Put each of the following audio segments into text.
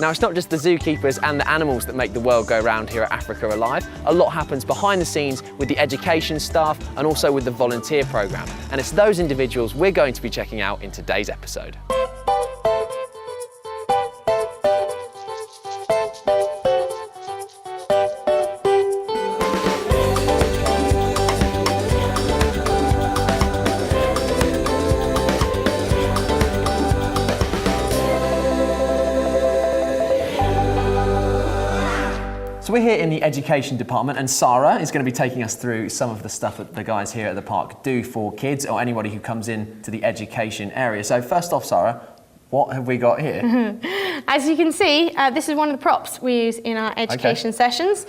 Now, it's not just the zookeepers and the animals that make the world go round here at Africa Alive. A lot happens behind the scenes with the education staff and also with the volunteer programme. And it's those individuals we're going to be checking out in today's episode. So we're here in the education department and Sarah is going to be taking us through some of the stuff that the guys here at the park do for kids or anybody who comes in to the education area. So first off, Sarah, what have we got here? As you can see, this is one of the props we use in our education sessions.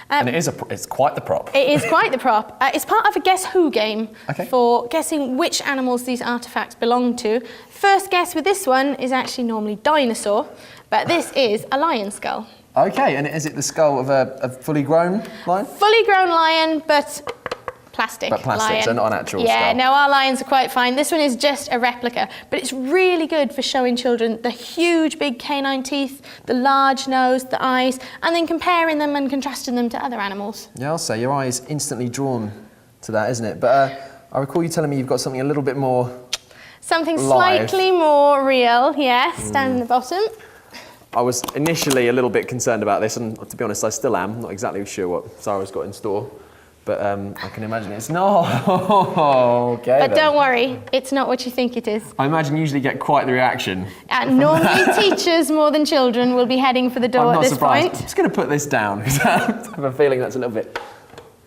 And it's quite the prop. It is quite the prop. It's part of a Guess Who game for guessing which animals these artefacts belong to. First guess with this one is actually normally dinosaur, but this is a lion skull. Okay, and is it the skull of a fully grown lion? Fully grown lion, but plastic. But plastic, lion. so not an actual skull. Yeah, no, our lions are quite fine. This one is just a replica, but it's really good for showing children the huge, big canine teeth, the large nose, the eyes, and then comparing them and contrasting them to other animals. Yeah, I'll say your eye is instantly drawn to that, isn't it? But I recall you telling me you've got something a little bit more Something live. Slightly more real, yes, down in the bottom. I was initially a little bit concerned about this, and to be honest, I still am. Not exactly sure what Sarah's got in store, but I can imagine it's not. Okay. But don't worry, it's not what you think it is. I imagine you usually get quite the reaction. Normally teachers more than children will be heading for the door I'm not at this surprised. point. I'm just going to put this down because I have a feeling that's a little bit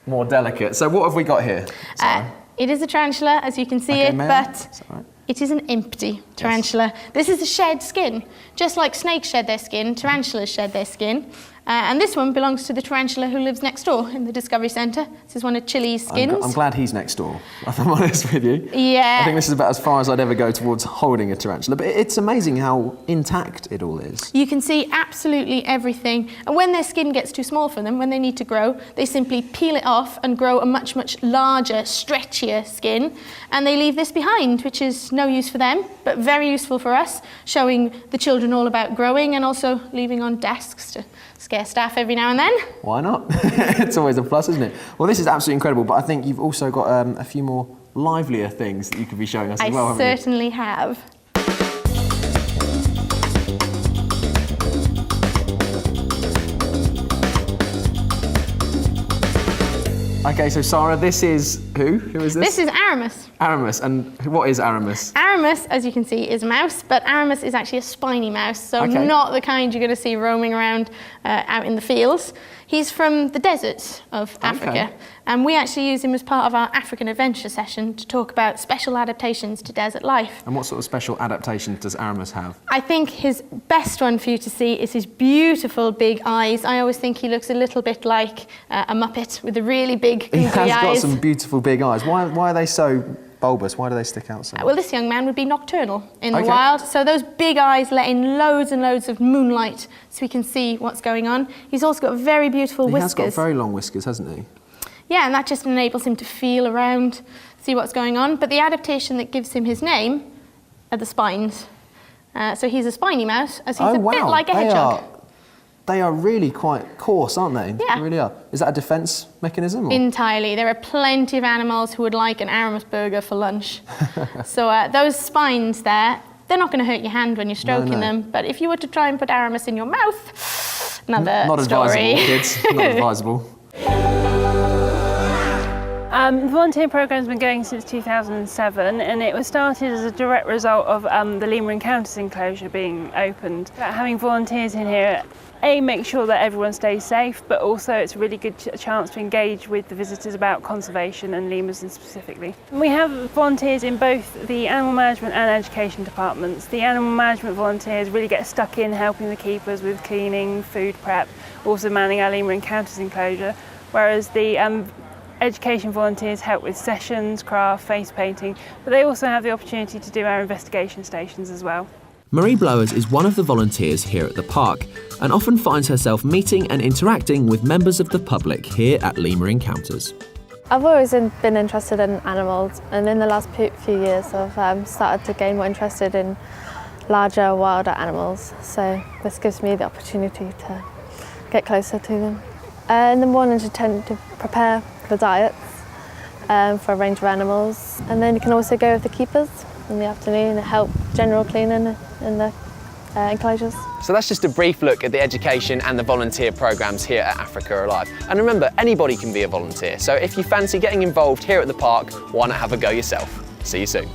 more delicate. So what have we got here, Sarah? It is a tarantula, as you can see but it is an empty tarantula. Yes. This is a shed skin. Just like snakes shed their skin, tarantulas shed their skin. And this one belongs to the tarantula who lives next door in the Discovery Centre. This is one of Chili's skins. I'm glad he's next door, if I'm honest with you. Yeah. I think this is about as far as I'd ever go towards holding a tarantula, but it's amazing how intact it all is. You can see absolutely everything. And when their skin gets too small for them, when they need to grow, they simply peel it off and grow a much, much larger, stretchier skin. And they leave this behind, which is no use for them, but very useful for us, showing the children all about growing and also leaving on desks to scare staff every now and then. Why not? It's always a plus, isn't it? Well, this is absolutely incredible, but I think you've also got a few more livelier things that you could be showing us as well, haven't you? I certainly have. Okay, so Sarah, this is who? Who is this? This is Aramis. Aramis, and what is Aramis? Aramis, as you can see, is a mouse, but Aramis is actually a spiny mouse, so not the kind you're going to see roaming around out in the fields. He's from the deserts of Africa, and we actually use him as part of our African Adventure session to talk about special adaptations to desert life. And what sort of special adaptations does Aramis have? I think his best one for you to see is his beautiful big eyes. I always think he looks a little bit like a Muppet with the really big googly eyes. He has got some beautiful big eyes. Why are they so bulbous? Why do they stick out so much? Well, this young man would be nocturnal in the wild, so those big eyes let in loads and loads of moonlight so we can see what's going on. He's also got very beautiful whiskers. He has got very long whiskers, hasn't he? Yeah, and that just enables him to feel around, see what's going on. But the adaptation that gives him his name are the spines. So he's a spiny mouse, as he's a bit like a hedgehog. They are really quite coarse, aren't they? Yeah. They really are. Is that a defence mechanism? Or? Entirely. There are plenty of animals who would like an Aramis burger for lunch. So those spines there, they're not going to hurt your hand when you're stroking them, but if you were to try and put Aramis in your mouth, another story. Not advisable, kids. Not advisable. The volunteer programme's been going since 2007, and it was started as a direct result of the Lemur Encounters enclosure being opened. Having volunteers in here, make sure that everyone stays safe, but also it's a really good chance to engage with the visitors about conservation and lemurs specifically. We have volunteers in both the animal management and education departments. The animal management volunteers really get stuck in helping the keepers with cleaning, food prep, also manning our Lemur Encounters enclosure, whereas the education volunteers help with sessions, craft, face painting, but they also have the opportunity to do our investigation stations as well. Marie Blowers is one of the volunteers here at the park and often finds herself meeting and interacting with members of the public here at Lemur Encounters. I've always been interested in animals, and in the last few years I've started to gain more interested in larger, wilder animals. So this gives me the opportunity to get closer to them. In the morning, you tend to prepare the diets for a range of animals, and then you can also go with the keepers in the afternoon and help general cleaning in the enclosures. So that's just a brief look at the education and the volunteer programs here at Africa Alive. And remember, anybody can be a volunteer. So if you fancy getting involved here at the park, why not have a go yourself? See you soon.